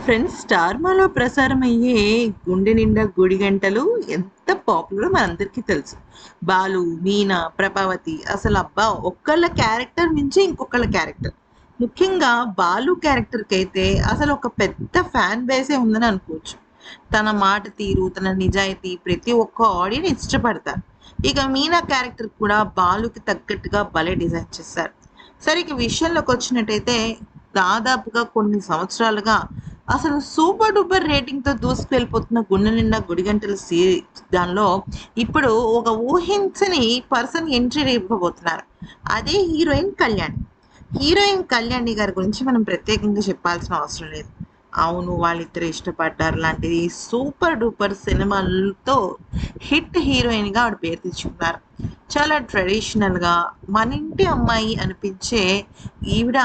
Friends, స్టార్మాలో ప్రసారమయ్యే 'గుండె నిండా గుడి గంటలు' ఎంత పాపులరో మనందరికీ తెలుసు. బాలు, మీనా, ప్రభావతి అసలు అబ్బా! ఒక్కళ్ళ క్యారెక్టర్ మించి ఇంకొకళ్ళ క్యారెక్టర్. ముఖ్యంగా బాలు క్యారెక్టర్‌కైతే అసలు ఒక పెద్ద ఫ్యాన్ బేసే ఉందని అనుకోవచ్చు. తన మాట తీరు, తన నిజాయితీ ప్రతి ఒక్క ఆడియన్స్ ఇష్టపడతారు. ఇక మీనా క్యారెక్టర్ కూడా బాలుకి తగ్గట్టుగా భలే డిజైన్ చేశారు. సరే, ఇక విషయంలోకొచ్చినట్టయితే దాదాపుగా కొన్ని సంవత్సరాలుగా అసలు సూపర్ డూపర్ రేటింగ్‌తో దూసుకెళ్ళిపోతున్న 'గుండె నిండా గుడిగంటలు' దానిలో ఇప్పుడు ఒక ఊహించని పర్సన్ ఎంట్రీ ఇవ్వబోతున్నారు. అదే హీరోయిన్ కళ్యాణి. హీరోయిన్ కళ్యాణి గారి గురించి మనం ప్రత్యేకంగా చెప్పాల్సిన అవసరం లేదు. అవును, వాళ్ళిద్దరు ఇష్టపడ్డారు లాంటిది సూపర్ డూపర్ సినిమాలతో హిట్ హీరోయిన్‌గా ఆవిడ పేరు తెచ్చుకున్నారు. చాలా ట్రెడిషనల్‌గా మన ఇంటి అమ్మాయి అనిపించే ఈవిడ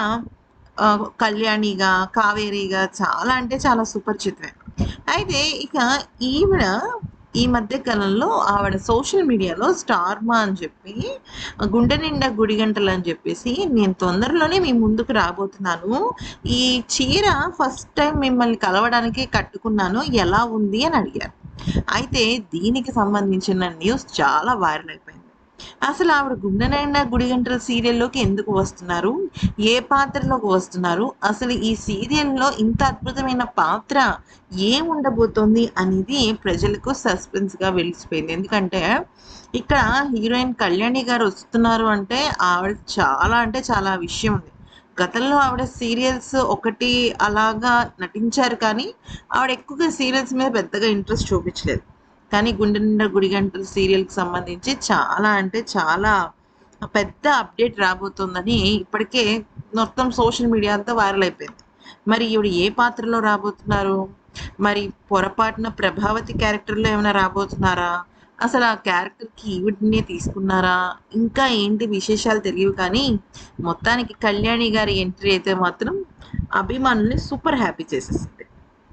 కళ్యాణిగా, కావేరిగా చాలా అంటే చాలా సుపరిచితమే. అయితే ఇక ఈవిడ ఈ మధ్య కాలంలో ఆవిడ సోషల్ మీడియాలో స్టార్మా అని చెప్పి, గుండె నిండా గుడిగంటలు అని చెప్పేసి, నేను తొందరలోనే మీ ముందుకు రాబోతున్నాను. ఈ చీర ఫస్ట్ టైం మిమ్మల్ని కలవడానికి కట్టుకున్నాను. ఎలా ఉంది అని అడిగారు. అయితే దీనికి సంబంధించిన న్యూస్ చాలా వైరల్ అయిపోయింది. అసలు ఆవిడ 'గుండె నిండా గుడిగంటలు' సీరియల్‌లోకి ఎందుకు వస్తున్నారు? ఏ పాత్రలోకి వస్తున్నారు? అసలు ఈ సీరియల్‌లో ఇంత అద్భుతమైన పాత్ర ఏముండబోతోంది అనేది ప్రజలకు సస్పెన్స్‌గా వెలిసిపోయింది. ఎందుకంటే ఇక్కడ హీరోయిన్ కళ్యాణి గారు వస్తున్నారు అంటే ఆవిడకి చాలా అంటే చాలా విషయం ఉంది. గతంలో ఆవిడ సీరియల్స్ ఒకటి అలాగా నటించారు కానీ ఆవిడ ఎక్కువగా సీరియల్స్ మీద పెద్దగా ఇంట్రెస్ట్ చూపించలేదు. కానీ 'గుండె నిండా గుడిగంటలు' సీరియల్‌కి సంబంధించి చాలా అంటే చాలా పెద్ద అప్డేట్ రాబోతోందని ఇప్పటికే మొత్తం సోషల్ మీడియా అంతా వైరల్ అయిపోయింది. మరి ఈవిడ ఏ పాత్రలో రాబోతున్నారు? మరి పొరపాటున ప్రభావతి క్యారెక్టర్‌లో ఏమైనా రాబోతున్నారా? అసలు ఆ క్యారెక్టర్‌కి ఈవిడనే తీసుకున్నారా? ఇంకా ఏంటి విశేషాలు తెలియవు కానీ మొత్తానికి కళ్యాణి గారి ఎంట్రీ అయితే మాత్రం అభిమానుల్ని సూపర్ హ్యాపీ చేసేసింది.